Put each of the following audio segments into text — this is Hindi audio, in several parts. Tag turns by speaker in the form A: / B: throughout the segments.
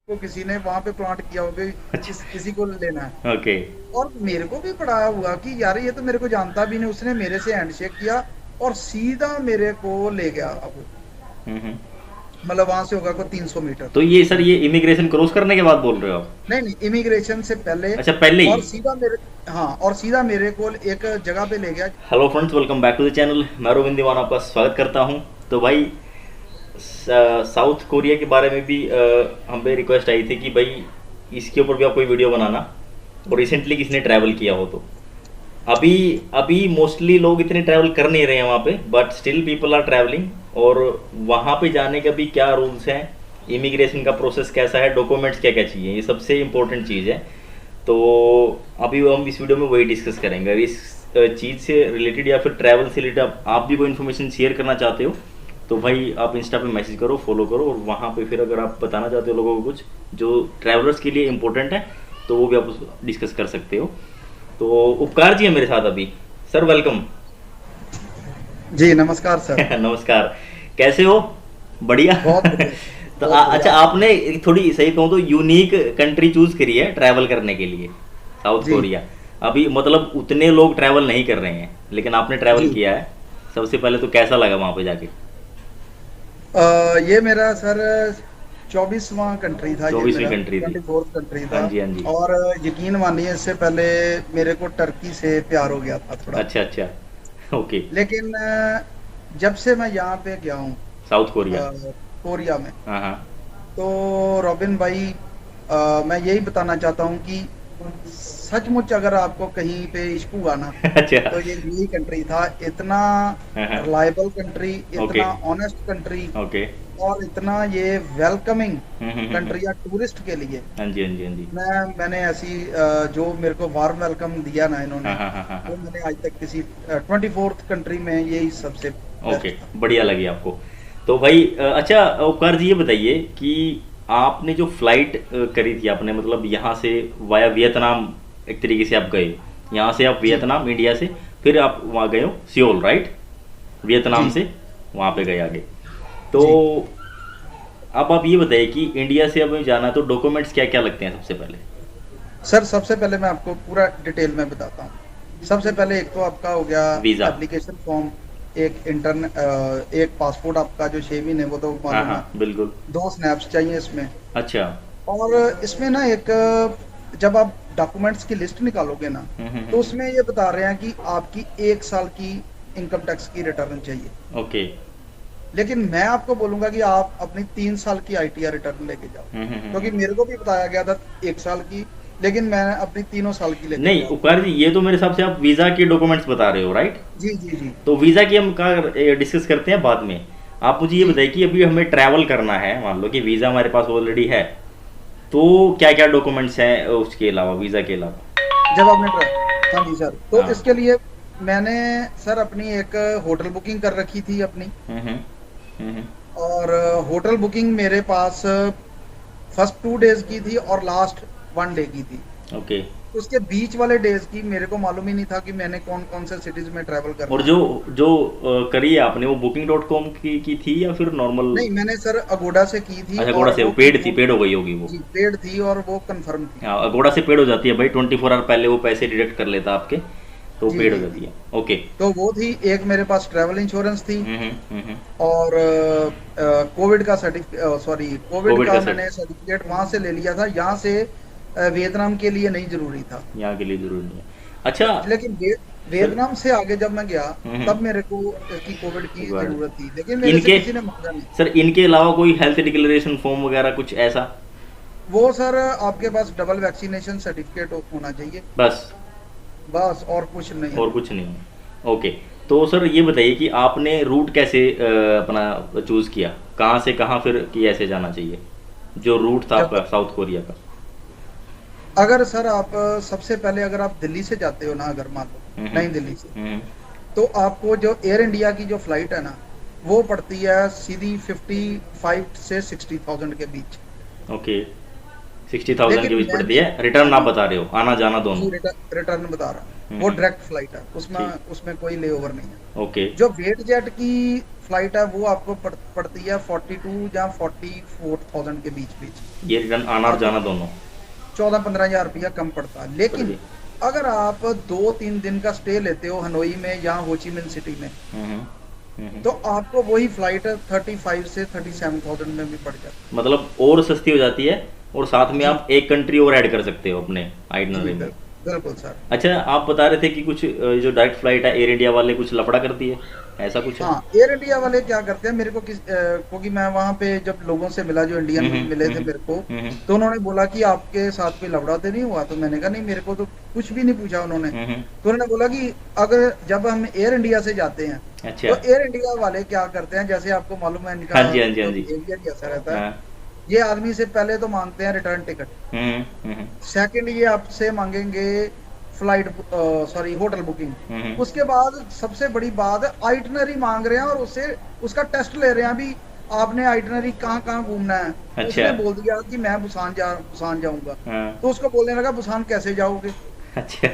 A: को किसी ने वहां पे प्लांट किया हो कि
B: अच्छा।
A: किसी को लेना है।
B: ओके।
A: और मेरे को भी पड़ा हुआ कि यार ये तो मेरे को जानता भी नहीं, उसने मेरे से हैंडशेक किया और सीधा मेरे को ले गया वो।
B: हम्म।
A: मतलब वहां से होगा को 300 मीटर।
B: तो ये सर ये इमिग्रेशन क्रॉस करने के बाद बोल रहे हो आप?
A: नहीं नहीं, इमिग्रेशन से पहले।
B: अच्छा, पहले ही।
A: और सीधा मेरे, हाँ, और सीधा मेरे को एक जगह पे ले गया।
B: Hello friends, welcome back to the channel. मैं रोविंद दीवान आपका स्वागत करता हूं। तो भाई, साउथ कोरिया के बारे में भी हमें रिक्वेस्ट आई थी कि भाई इसके ऊपर भी आप कोई वीडियो बनाना, और रिसेंटली किसी ने ट्रैवल किया हो तो। अभी अभी मोस्टली लोग इतने ट्रैवल कर नहीं रहे हैं वहाँ पे, but still people are travelling. और वहाँ पे जाने का भी क्या रूल्स हैं, इमिग्रेशन का प्रोसेस कैसा है, डॉक्यूमेंट्स क्या क्या चाहिए, ये सबसे इम्पोर्टेंट चीज़ है। तो अभी हम इस वीडियो में वही डिस्कस करेंगे। अगर इस चीज़ से रिलेटेड या फिर ट्रैवल से रिलेटेड आप भी कोई इन्फॉर्मेशन शेयर करना चाहते हो तो भाई आप इंस्टा पे मैसेज करो, फॉलो करो, और वहाँ पे फिर अगर आप बताना चाहते हो लोगों को कुछ जो ट्रैवलर्स के लिए इम्पोर्टेंट है तो वो भी आप डिस्कस कर सकते हो। तो उपकार जी है मेरे साथ अभी। Sir welcome.
A: जी नमस्कार सर।
B: नमस्कार। कैसे हो? बढ़िया।
A: बहुत बढ़िया।
B: तो
A: बहुत बढ़िया
B: अच्छा,
A: आप।
B: आपने थोड़ी सही कहूँ तो यूनिक कंट्री चूज करी है ट्रैवल करने के लिए, साउथ
A: जी
B: कोरिया। अभी मतलब उतने लोग ट्रैवल नहीं कर रहे हैं, लेकिन आपने ट्रैवल
A: जी।
B: किया है। सबसे पहले तो कैसा लगा वहाँ पे जाके?
A: ये मेरा सर 24वां कंट्री था, ये
B: 24वीं
A: मेरा
B: कंट्री थी।
A: 24th कंट्री
B: हाँ
A: था।
B: जी, हाँ जी।
A: और यकीन मानिए इससे पहले मेरे को टर्की से प्यार हो गया था थोड़ा।
B: अच्छा अच्छा। ओके।
A: लेकिन जब से मैं यहाँ पे गया हूँ
B: साउथ कोरिया।
A: कोरिया में,
B: हाँ हाँ।
A: तो रॉबिन भाई, मैं यही बताना चाहता हूँ कि सचमुच अगर आपको कहीं पे इश्क हुआ ना,
B: अच्छा।
A: तो ये यही कंट्री था। इतना
B: हाँ हाँ।
A: Reliable country,
B: okay.
A: इतना ऑनेस्ट कंट्री,
B: ओके।
A: और इतना ये वेलकमिंग
B: हम्म।
A: कंट्री या टूरिस्ट के लिए।
B: हाँ जी, हाँ जी, हाँ जी।
A: मैंने ऐसी जो मेरे को वार्म वेलकम दिया ना इन्होंने,
B: हाँ हाँ हाँ हाँ हाँ।
A: वो मैंने आज तक किसी 24th कंट्री में यही सबसे
B: ओके,
A: बेस्ट था।
B: बढ़िया लगी आपको। तो भाई अच्छा उपकार जी, ये बताइए कि आपने जो फ्लाइट करी थी आपने, मतलब यहाँ से वाया वियतनाम, एक तरीके से आप गए। यहाँ से आप
A: जी
B: वियतनाम, इंडिया से, फिर आप वहाँ गए हो सियोल, राइट? वियतनाम
A: जी
B: से वहाँ पे गए आगे। तो
A: जी।
B: अब आप ये बताइए कि इंडिया से अब जाना है तो डॉक्यूमेंट्स क्या क्या लगते हैं सबसे पहले?
A: सर सबसे पहले मैं आपको पूरा डिटेल में बताता हूँ। सबसे पहले एक तो आपका हो गया
B: वीज़ा।
A: एप्लीकेशन फॉर्म, एक पासपोर्ट आपका जो 6 महीने, वो तो
B: हाँ
A: मालूम
B: हाँ,
A: है।
B: बिल्कुल।
A: 2 स्नैप्स चाहिए इसमें।
B: अच्छा।
A: और इसमें ना एक, जब आप डॉक्यूमेंट्स की लिस्ट निकालोगे ना, तो
B: हम्म।
A: उसमें ये बता रहे हैं कि आपकी 1 साल की इनकम टैक्स की रिटर्न चाहिए।
B: ओके।
A: लेकिन मैं आपको बोलूंगा कि आप अपनी 3 साल की आईटीआर रिटर्न लेके जाओ, क्योंकि मेरे को भी बताया गया था 1 साल की, लेकिन मैं अपनी तीनों साल की लेके
B: नहीं
A: गया हूँ।
B: उपकार जी, ये तो मेरे हिसाब से आप वीज़ा के डॉक्यूमेंट्स बता रहे हो, राइट?
A: जी जी जी
B: तो वीज़ा की हम कहाँ डिस्कस करते हैं बाद में। आप मुझे ये
A: जी।
B: बताइए कि अभी हमें ट्रैवल करना है, मान लो कि वीज़ा हमारे पास ऑलरेडी है, तो क्या क्या डॉक्यूमेंट्स हैं उसके अलावा, वीज़ा के अलावा?
A: जब आपने हाँ जी सर, तो
B: हाँ।
A: इसके लिए मैंने सर अपनी एक होटल बुकिंग कर रखी थी अपनी।
B: हम्म। हम्म।
A: और होटल बुकिंग मेरे पास फर्स्ट 2 डेज की थी और लास्ट 1 डे की थी।
B: ओके।
A: उसके बीच वाले डेज की मेरे को मालूम ही नहीं था कि मैंने कौन कौन से सिटीज में ट्रैवल
B: और
A: करना
B: जो
A: है।
B: जो करी है आपने वो booking.com की थी या फिर नॉर्मल?
A: नहीं, मैंने सर अगोड़ा से की थी
B: अच्छा, घोड़ा
A: और
B: से वो
A: वो
B: पेड थी,
A: कंफर्म।
B: पेड हो गई होगी वो।
A: जी पेड थी और वो कंफर्म थी।
B: हाँ, अगोड़ा से पेड हो जाती है भाई, 24 आवर पहले वो पैसे डिडक्ट कर लेता आपके, तो
A: जी
B: पेड हो
A: जी जी।
B: जाती है। ओके।
A: तो वो थी एक, मेरे पास ट्रैवल इंश्योरेंस थी।
B: हम्म।
A: और कोविड का सर्टिफिकेट, सॉरी, कोविड
B: कोविड का
A: का
B: सेट
A: मैंने सर्टिफिकेट वहां से ले लिया था, यहाँ से वियतनाम के लिए नहीं जरूरी था।
B: यहाँ के लिए जरूरी नहीं है। अच्छा।
A: लेकिन
B: सर।
A: वियतनाम से आगे जब मैं गया, तब
B: हम्म।
A: मेरे को इसकी कोविड की
B: गुड।
A: जरूरत थी, लेकिन मेरे से
B: इनके,
A: किसी ने मांगा नहीं।
B: सर इनके अलावा कोई हेल्थ डिक्लेरेशन फॉर्म वगैरह कुछ ऐसा?
A: वो सर आपके पास डबल वैक्सीनेशन सर्टिफिकेट होना चाहिए,
B: बस?
A: बस, और कुछ नहीं।
B: और कुछ नहीं है? ओके। तो सर ये बताइए कि आपने रूट कैसे अपना चूज़ किया, कहाँ से कहाँ फिर कि ऐसे जाना चाहिए, जो रूट था
A: जब
B: आपका साउथ कोरिया का?
A: अगर सर आप सबसे पहले अगर आप दिल्ली से जाते हो ना, अगर मान लो
B: हम्म।
A: नई दिल्ली से,
B: हम्म।
A: तो आपको जो एयर इंडिया की जो फ्लाइट है ना, वो पड़ती है सीधी 55 से 60,000 के बीच।
B: ओके। 60,000 के
A: लेकिन
B: बीच पड़ती
A: मैंने,
B: है, रिटर्न
A: हाँ
B: आप
A: जी,
B: बता रहे हो, आना जाना दोनों?
A: जी रिटर्न बता रहा हूँ, वो
B: हम्म।
A: डायरेक्ट फ्लाइट है, उसमें
B: ठीक।
A: उसमें कोई लेओवर नहीं है।
B: ओके।
A: जो वेट जेट की फ्लाइट है वो आपको पड़ती है 42 या 44,000 के बीच बीच।
B: ये रिटर्न आना और
A: आप
B: जाना दोनों?
A: 14-15 हज़ार रुपया कम पड़ता है। लेकिन
B: चलिए।
A: अगर आप 2-3 दिन का स्टे लेते हो हनोई में या होचिमिन सिटी में,
B: हम्म,
A: तो आपको वही फ्लाइट 35 से 37,000 में भी पड़ जाती
B: मतलब और सस्ती हो जाती है, और साथ में
A: है। जी
B: आप एक कंट्री और ऐड कर सकते हो अपने
A: जी
B: आइटनरी में।
A: बिल्कुल सर।
B: अच्छा, आप बता रहे थे कि कुछ जो डायरेक्ट फ्लाइट है एयर इंडिया वाले कुछ लफड़ा करती है, ऐसा कुछ है?
A: हाँ, एयर इंडिया वाले क्या करते हैं, मेरे को क्योंकि मैं वहां पे जब लोगों से मिला जो इंडियन
B: हम्म,
A: मिले थे मेरे को,
B: हम्म,
A: तो उन्होंने बोला कि आपके साथ कोई लफड़ा तो नहीं हुआ? तो मैंने कहा नहीं, मेरे को तो कुछ भी नहीं पूछा उन्होंने।
B: हम्म,
A: तो उन्होंने बोला कि अगर जब हम एयर इंडिया से जाते हैं,
B: अच्छा।
A: तो एयर इंडिया वाले क्या करते हैं, जैसे आपको मालूम है
B: हाँ
A: इनका
B: जी, हाँ जी, हाँ
A: जो
B: जी।
A: बिहेवियर कैसा रहता है।
B: हाँ।
A: ये आदमी से पहले तो मांगते हैं रिटर्न टिकट,
B: हम्म, हम्म,
A: सेकंड ये आपसे मांगेंगे फ्लाइट सॉरी होटल बुकिंग।
B: हम्म,
A: उसके बाद सबसे बड़ी बात, आइटनरी मांग रहे हैं और उससे उसका टेस्ट ले रहे हैं अभी, आपने आइटनरी कहाँ कहाँ घूमना है। तो
B: अच्छा।
A: उसने बोल दिया कि मैं बुसान जाऊंगा।
B: हाँ।
A: तो उसको बोलने लगा बुसान कैसे जाओगे?
B: अच्छा।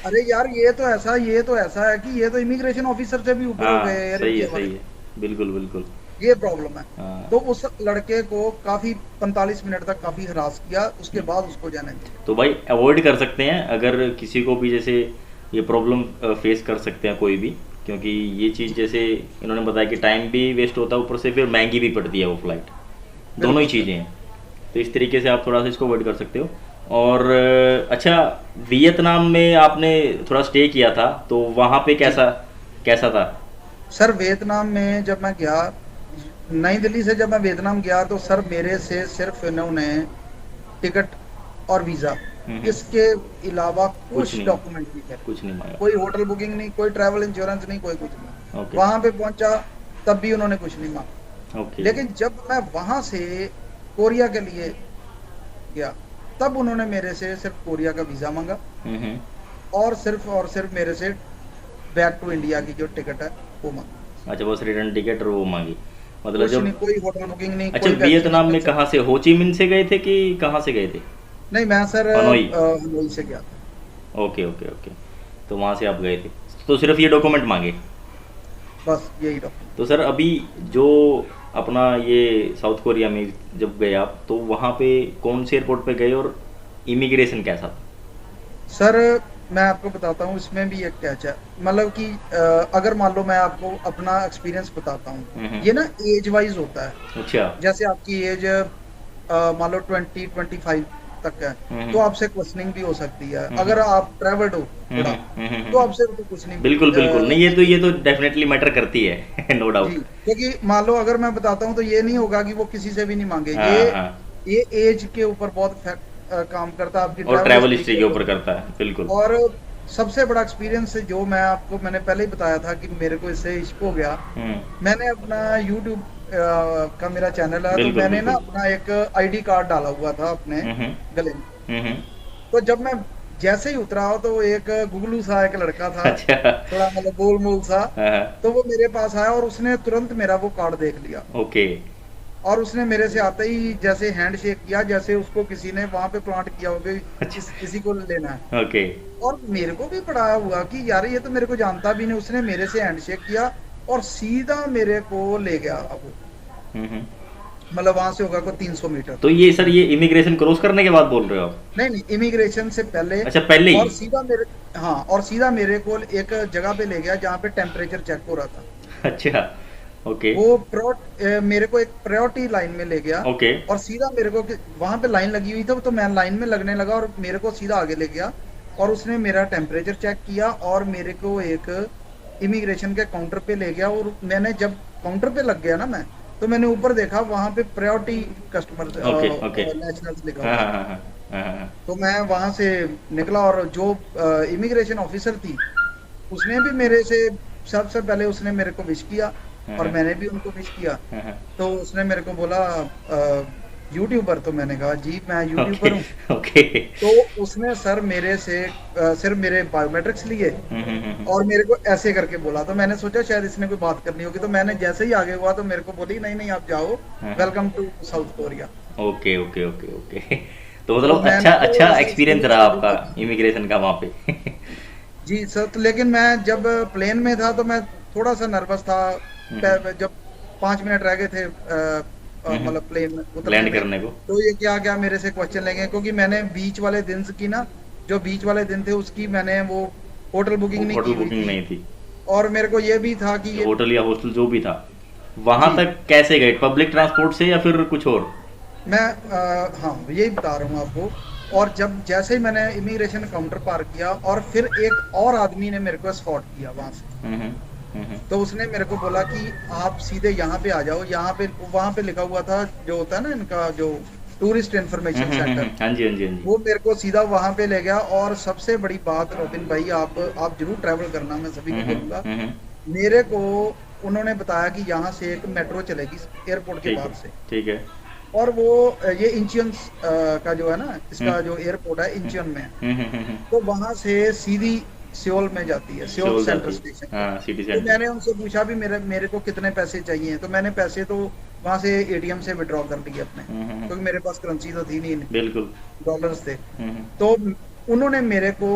A: अरे यार, ये तो ऐसा है कि ये तो इमिग्रेशन ऑफिसर से भी ऊपर हो गए
B: हाँ,
A: एयर
B: सही है,
A: इंडिया वाले।
B: सही है। बिल्कुल, बिल्कुल।
A: ये प्रॉब्लम है।
B: हाँ।
A: तो उस लड़के को काफी 45 मिनट तक काफी हरास किया, उसके बाद उसको जाने दिया।
B: तो भाई अवॉइड कर सकते हैं अगर किसी को भी जैसे ये प्रॉब्लम फेस कर सकते हैं कोई भी, क्योंकि ये चीज़ जैसे इन्होंने बताया कि टाइम भी वेस्ट होता है, ऊपर से फिर महंगी भी पड़ती है वो फ्लाइट, दोनों ही
A: बिल्कुल
B: चीज़ें
A: बिल्कुल।
B: हैं। तो इस तरीके से आप थोड़ा सा इसको अवॉइड कर सकते हो। और अच्छा, वियतनाम में आपने थोड़ा स्टे किया था, तो वहाँ पे
A: जी
B: कैसा कैसा था?
A: सर, वियतनाम में जब मैं गया, नई दिल्ली से जब मैं वियतनाम गया, तो सर मेरे से सिर्फ इन्होंने टिकट और वीजा,
B: हम्म,
A: इसके अलावा
B: कुछ
A: कुछ
B: नहीं,
A: डॉक्यूमेंट नहीं थे।
B: कुछ नहीं मांगा।
A: कोई होटल बुकिंग नहीं, कोई ट्रैवल इंश्योरेंस नहीं, कोई कुछ नहीं।
B: ओके,
A: वहां पे पहुंचा, तब भी उन्होंने कुछ नहीं मांगा।
B: ओके।
A: लेकिन जब मैं वहां से कोरिया के लिए गया, तब उन्होंने मेरे से सिर्फ कोरिया का वीजा मांगा,
B: हम्म,
A: और सिर्फ मेरे से बैक टू इंडिया की जो टिकट है वो मांगी।
B: अच्छा, बस रिटर्न टिकट और वो मांगी। मतलब
A: कुछ
B: जब,
A: नहीं, कोई होटल बुकिंग नहीं,
B: अच्छा,
A: कोई
B: वियतनाम में
A: वैक्सीनेशन।
B: कहाँ से, हो ची मिन से गए थे कि कहाँ से गए थे?
A: नहीं, मैं सर
B: हनोई।
A: हनोई से गया था।
B: Okay, okay, okay. तो वहाँ से आप गए थे, तो सिर्फ ये डॉक्यूमेंट मांगे?
A: बस यही डॉक्यूमेंट।
B: तो सर अभी जो अपना ये साउथ कोरिया में जब गए आप, तो वहाँ पे कौन से एयरपोर्ट पे गए और इमिग्रेशन कैसा था?
A: सर मैं आपको बताता हूँ, इसमें भी एक कैच है। मतलब कि अगर मान लो मैं आपको अपना एक्सपीरियंस बताता हूँ,
B: हम्म,
A: ये ना एज वाइज होता है।
B: अच्छा।
A: जैसे आपकी एज मान लो 20-25 तक है,
B: हम्म,
A: तो आपसे क्वेश्चनिंग भी हो सकती है।
B: हम्म,
A: अगर आप ट्रैवल्ड हो थोड़ा, तो
B: हम्म।
A: आपसे तो कुछ नहीं
B: बिल्कुल, बिल्कुल नहीं, ये तो डेफिनेटली मैटर करती है। नो
A: जी,
B: डाउट।
A: क्योंकि मान लो अगर मैं बताता हूँ, तो ये नहीं होगा कि वो किसी से भी नहीं मांगे।
B: हाँ, हाँ।
A: ये एज के ऊपर बहुत काम करता है, आपकी
B: और
A: ट्रैवल
B: ट्रैवल
A: हिस्ट्री
B: हिस्ट्री
A: के
B: के ऊपर
A: ऊपर।
B: करता है, बिल्कुल।
A: और सबसे बड़ा एक्सपीरियंस जो मैंने पहले ही बताया था कि मेरे को इससे इश्क हो गया।
B: हम्म,
A: मैंने अपना यूट्यूब का मेरा चैनल है, तो
B: बिल्कुल,
A: मैंने ना
B: बिल्कुल।
A: अपना एक आईडी कार्ड डाला हुआ था अपने
B: हम्म,
A: गले में।
B: हम्म।
A: तो जब मैं जैसे ही उतरा, तो एक गुगलू सा एक लड़का था,
B: अच्छा।
A: थोड़ा मतलब गोल मोल सा।
B: हाँ, हाँ।
A: तो वो मेरे पास आया और उसने तुरंत मेरा वो कार्ड देख लिया,
B: ओके।
A: और उसने मेरे से आते ही जैसे हैंड शेक किया, जैसे उसको किसी ने वहां पे प्लांट किया हो कि किसी को लेना है।
B: ओके।
A: और मेरे को भी पड़ा हुआ कि यार ये तो मेरे को जानता भी नहीं। उसने मेरे से हैंडशेक किया और सीधा मेरे को ले गया। अब
B: हम्म।
A: मतलब वहां से होगा कोई 300 मीटर।
B: तो ये सर, ये इमिग्रेशन क्रॉस करने के बाद बोल रहे हो आप?
A: नहीं नहीं, इमिग्रेशन से पहले।
B: अच्छा, पहले ही?
A: और सीधा मेरे हाँ, और सीधा मेरे को एक जगह पे ले गया जहाँ पे टेम्परेचर चेक हो रहा था।
B: अच्छा, ओके,
A: वो मेरे को एक प्रायोरिटी लाइन में ले गया,
B: ओके।
A: और सीधा मेरे को वहां पे लाइन लगी हुई थी, तो मैं लाइन में लगने लगा और मेरे को सीधा आगे ले गया। और उसने मेरा टेम्परेचर चेक किया और मेरे को एक इमिग्रेशन के काउंटर पे ले गया। और मैंने जब काउंटर पे लग गया ना मैं, तो मैंने ऊपर देखा, वहां पे priority customer
B: okay, okay.
A: Nationals लिखा
B: हाँ,
A: हुआ
B: हाँ,
A: था।
B: हाँ, हाँ, हाँ, हाँ।
A: तो मैं वहां से निकला, और जो इमिग्रेशन ऑफिसर थी, उसने भी मेरे से सबसे पहले उसने मेरे को विश किया,
B: हाँ,
A: और
B: हाँ,
A: मैंने भी उनको विश किया।
B: हाँ, हाँ।
A: तो उसने मेरे को बोला यूट्यूबर? तो मैंने कहा जी मैं
B: ओके,
A: यूट्यूबर हूँ।
B: ओके।
A: तो उसने सर मेरे से सिर्फ मेरे बायोमेट्रिक्स लिए
B: हम्म।
A: और मेरे को ऐसे करके बोला। तो मैंने सोचा शायद इसने कोई बात करनी होगी, तो मैंने जैसे ही आगे हुआ, तो मेरे को बोली नहीं नहीं आप जाओ,
B: हाँ, हाँ।
A: Welcome to South Korea.
B: Okay, okay, okay, okay. तो
A: तो
B: मतलब अच्छा
A: मैंने तो
B: अच्छा
A: ऐसे
B: एक्सपीरियंस
A: स्कूल
B: रहा
A: का
B: आपका इमिग्रेशन का वहाँ पे?
A: जी सर। तो लेकिन मैं जब प्लेन में था, तो मैं थोड़ा सा नर्वस था, जब 5 मिनट रह गए थे मतलब प्लेन उतरने
B: लैंड
A: में,
B: करने को।
A: तो ये क्या क्या मेरे से क्वेश्चन लेंगे, क्योंकि मैंने बीच वाले दिन की ना, जो बीच वाले दिन थे उसकी मैंने वो होटल बुकिंग नहीं
B: होटल
A: की हुई
B: बुकिंग
A: थी।
B: नहीं थी।
A: और मेरे को ये भी था कि ये,
B: होटल या हॉस्टल जो भी था, वहां
A: जी,
B: तक कैसे गए, पब्लिक ट्रांसपोर्ट से या फिर कुछ और?
A: मैं हाँ यही बता रहा हूँ आपको। और जब जैसे ही मैंने इमिग्रेशन काउंटर पार किया, और फिर एक और आदमी ने मेरे को स्पॉट किया वहां से।
B: हम्म हम्म
A: तो उसने मेरे को बोला कि आप सीधे यहाँ पे आ जाओ, यहाँ पे वहां पे लिखा हुआ था जो होता है ना इनका जो टूरिस्ट इंफॉर्मेशन सेंटर,
B: हाँ जी हाँ जी हाँ जी।
A: वो मेरे को सीधा वहां पे ले गया। और सबसे बड़ी बात रोबिन भाई, आप जरूर ट्रैवल करना, मैं सभी को बोलूंगा।
B: हम्म।
A: मेरे को उन्होंने बताया कि यहाँ से एक मेट्रो चलेगी एयरपोर्ट के
B: ठीक है
A: बाहर से।
B: ठीक है।
A: और वो ये इंचियन का जो है ना,
B: हम्म
A: इसका जो एयरपोर्ट है इंचियन में है।
B: हम्म।
A: तो वहां से सीधी सियोल में जाती है, सियोल
B: सियोल
A: सेंट्रल
B: जाती है,
A: स्टेशन पे।
B: हाँ सिटी
A: तो
B: सेंटर।
A: मैंने उनसे पूछा भी मेरे मेरे को कितने पैसे चाहिए, तो मैंने पैसे तो वहां से एटीएम से विड्रॉ कर लिए अपने,
B: हम्म।
A: क्योंकि मेरे पास करेंसी तो थी नहीं,
B: बिल्कुल।
A: डॉलर्स थे।
B: हम्म।
A: तो उन्होंने मेरे को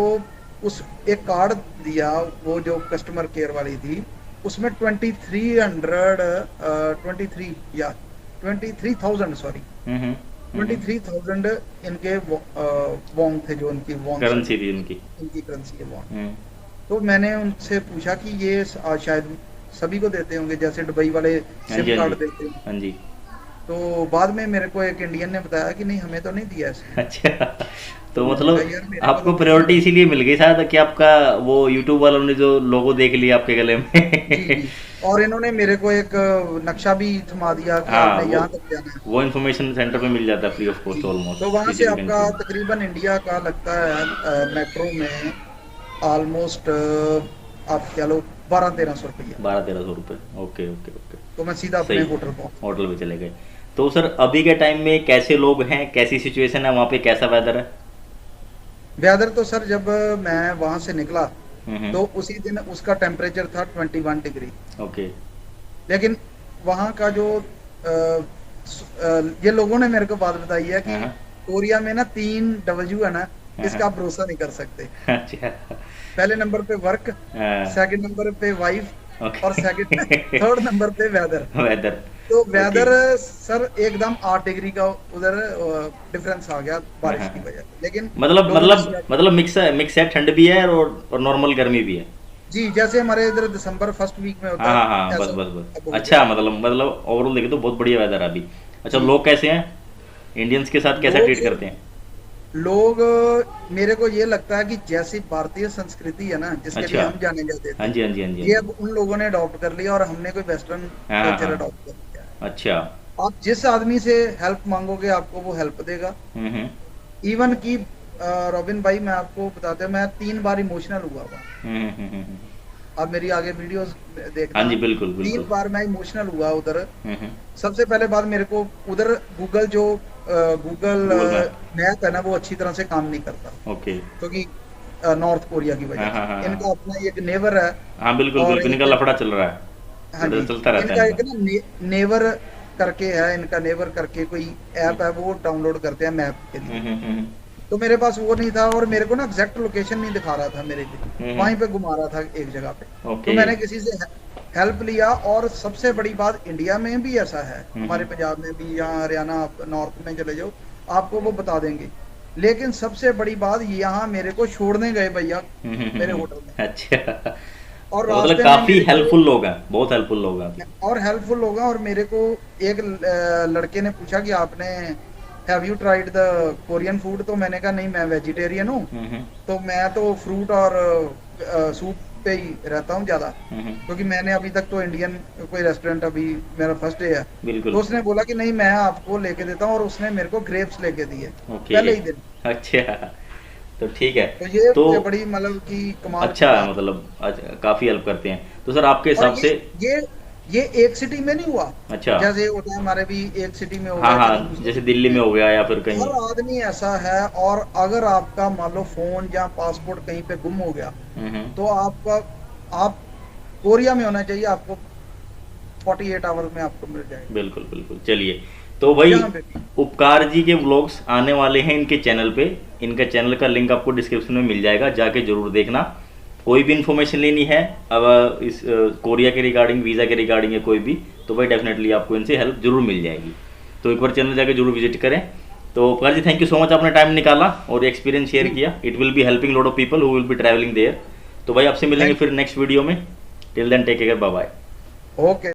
A: उस एक कार्ड दिया, वो जो कस्टमर केयर वाली थी, उसमें 23 या 23,000, सॉरी,
B: हम्म।
A: 23,000 इनके वोंग थे, जो इनकी वोंग
B: करेंसी थी उनकी।
A: इनकी करेंसी है वोंग।
B: हम्म।
A: तो मैंने उनसे पूछा कि ये शायद सभी को देते होंगे, जैसे दुबई वाले
B: हाँ
A: सिम
B: जी हाँ
A: कार्ड
B: जी
A: देते हैं।
B: हाँ जी।
A: तो बाद में मेरे को एक इंडियन ने बताया कि नहीं, हमें तो नहीं दिया इसने।
B: अच्छा, तो
A: तो मैंने कहा
B: मतलब
A: यार, मेरे को तो
B: आपको
A: कुछ नहीं
B: प्रायोरिटी
A: पता।
B: इसीलिए मिल गई शायद कि आपका वो यूट्यूब वालों ने जो लोगो देख लिया आपके गले में।
A: जी जी। और इन्होंने मेरे को एक नक्शा भी थमा दिया कि
B: हाँ,
A: आपने यहाँ तक जाना है।
B: वो इन्फॉर्मेशन सेंटर पे मिल जाता है फ्री ऑफ
A: जी।
B: कॉस्ट
A: तो
B: ऑलमोस्ट
A: वहां
B: किसी
A: से
B: भी
A: आपका
B: कंट्री में।
A: तकरीबन इंडिया का लगता है मेट्रो में ऑलमोस्ट आप कह लो 1200-1300 रुपया।
B: 1200-1300 रुपये, ओके ओके ओके।
A: तो मैं सीधा अपने
B: सही है,
A: होटल पहुंच।
B: होटल पे चले गए। तो सर अभी के टाइम में कैसे लोग हैं, कैसी सिचुएशन है वहाँ पे, कैसा वेदर है?
A: वेदर तो सर, जब मैं वहां से निकला
B: हम्म।
A: तो उसी दिन उसका टेम्परेचर था 21 डिग्री।
B: ओके।
A: लेकिन वहां का जो ये लोगों ने मेरे को बात बताई है कि
B: हाँ
A: कोरिया में ना 3 W है ना,
B: हाँ
A: इसका आप भरोसा नहीं कर सकते।
B: अच्छा।
A: पहले नंबर पे वर्क,
B: हाँ,
A: सेकंड नंबर पे वाइफ, और सेकंड
B: ओके।
A: थर्ड नंबर पे वेदर।
B: वेदर।
A: तो
B: ओके।
A: वेदर सर एकदम 8 डिग्री का उधर डिफरेंस आ गया
B: हाँ
A: बारिश
B: हाँ
A: की
B: हाँ।
A: वजह से। लेकिन
B: मतलब
A: लोगों ने
B: मतलब मतलब मिक्स है, मिक्स है, ठंड भी है और नॉर्मल गर्मी भी है।
A: जी, जैसे हमारे इधर दिसंबर फर्स्ट वीक में होता
B: हाँ
A: है,
B: हाँ हाँ, बस
A: ऐसा
B: बस
A: अब
B: बस,
A: हो गया।
B: अच्छा, मतलब ओवरऑल देखे तो बहुत बढ़िया वेदर है अभी। अच्छा,
A: जी।
B: लोग कैसे हैं, इंडियंस के साथ कैसा
A: लोग
B: ट्रीट करते हैं?
A: लोग मेरे को ये लगता है कि जैसी भारतीय संस्कृति है ना, जिसके लिए
B: अच्छा।
A: हम जाने जाते
B: हाँ
A: थे,
B: जी हाँ जी हाँ जी हाँ
A: ये
B: जी।
A: अब उन लोगों ने अडॉप्ट कर लिया, और हमने कोई वेस्टर्न
B: हाँ हाँ
A: कल्चर
B: हाँ।
A: अडॉप्ट कर लिया है।
B: अच्छा।
A: आप जिस आदमी से हेल्प मांगोगे, आपको वो हेल्प देगा।
B: हम्म।
A: इवन कि रॉबिन भाई, मैं आपको बताते हैं, मैं 3 बार इमोशनल हुआ हुआ।
B: हम्म।
A: आप मेरी आगे वीडियोस
B: हाँ
A: देखना।
B: जी, बिल्कुल
A: तीन
B: बिल्कुल।
A: बार मैं इमोशनल हुआ उधर।
B: हम्म।
A: सबसे पहले बात, मेरे को उधर गूगल जो गूगल
B: गूगल मैप।
A: मैप है ना, वो अच्छी तरह से काम नहीं करता,
B: ओके।
A: क्योंकि नॉर्थ कोरिया की
B: हाँ
A: वजह
B: हाँ हाँ
A: से इनका
B: हाँ
A: अपना एक नेवर है।
B: हाँ, बिल्कुल
A: और
B: बिल्कुल, इनका
A: एक,
B: लफड़ा चल रहा है,
A: हाँ जी,
B: लड़ाई चलता रहता है
A: इनका
B: इनका।
A: एक ना नेवर करके है, इनका नेवर करके कोई ऐप है, वो डाउनलोड करते हैं मैप के लिए।
B: हम्म।
A: तो मेरे पास वो नहीं था, और मेरे को ना एग्जैक्ट लोकेशन नहीं दिखा रहा था मेरे लिए,
B: हम्म।
A: वहीं पे घुमा रहा था एक जगह पे। तो
B: ओके।
A: मैंने किसी से हेल्प लिया। और सबसे बड़ी बात, इंडिया में भी ऐसा है, हमारे पंजाब में भी, यहाँ हरियाणा नॉर्थ में चले जाओ, आपको वो बता देंगे। लेकिन सबसे बड़ी बात, यहाँ मेरे को छोड़ने गए भैया मेरे होटल में,
B: अच्छा,
A: और
B: तो मतलब
A: रास्ते में
B: काफी
A: मेरे को,
B: हेल्पफुल लोग हैं, बहुत हेल्पफुल लोग हैं।
A: और हेल्पफुल लोग हैं। और मेरे को एक लड़के ने पूछा कि आपने have you tried the Korean food, तो मैंने कहा नहीं, मैं वेजिटेरियन हूँ,
B: हम्म
A: तो मैं तो फ्रूट और सूप पे ही रहता हूँ ज्यादा, क्योंकि मैंने अभी तक तो इंडियन कोई रेस्टोरेंट, अभी मेरा फर्स्ट डे है।
B: बिल्कुल।
A: तो उसने बोला कि नहीं, मैं आपको लेके देता हूँ, और उसने मेरे को ग्रेप्स लेके दिए
B: ओके।
A: पहले ही दिन।
B: अच्छा, तो ठीक है।
A: तो ये
B: तो
A: बड़ी मतलब कि कमाल की
B: अच्छा,
A: बात।
B: मतलब अच्छा, काफी हेल्प करते हैं। तो सर आपके
A: और
B: हिसाब से,
A: ये ये एक सिटी में नहीं हुआ,
B: अच्छा,
A: जैसे होता है हमारे भी, एक सिटी में हो
B: हाँ
A: गया,
B: हाँ,
A: चलो दूसरी
B: जैसे
A: सिटी
B: दिल्ली
A: में।
B: में हो गया या फिर कहीं।
A: हर आदमी ऐसा है। और अगर आपका मान लो फोन या पासपोर्ट कहीं पे गुम हो गया, तो आपका, आप कोरिया में होना चाहिए, आपको 48 आवर्स में आपको मिल जाएगा,
B: बिल्कुल बिल्कुल। चलिए, तो भाई
A: जहाँ पे भी।
B: उपकार जी के व्लॉग्स आने वाले हैं इनके चैनल पे, इनका चैनल का लिंक आपको डिस्क्रिप्शन में मिल जाएगा, जाके जरूर देखना। कोई भी इन्फॉर्मेशन लेनी है अब इस कोरिया के रिगार्डिंग, वीज़ा के रिगार्डिंग या कोई भी, तो भाई डेफिनेटली आपको इनसे हेल्प जरूर मिल जाएगी। तो एक बार चैनल जाकर जरूर विजिट करें। तो Prakash ji, thank you so much, आपने टाइम निकाला और एक्सपीरियंस शेयर किया। It will be helping lot of people who will be travelling there. तो भाई आपसे मिलेंगे फिर नेक्स्ट वीडियो में। Till then take care, bye bye.
A: Okay.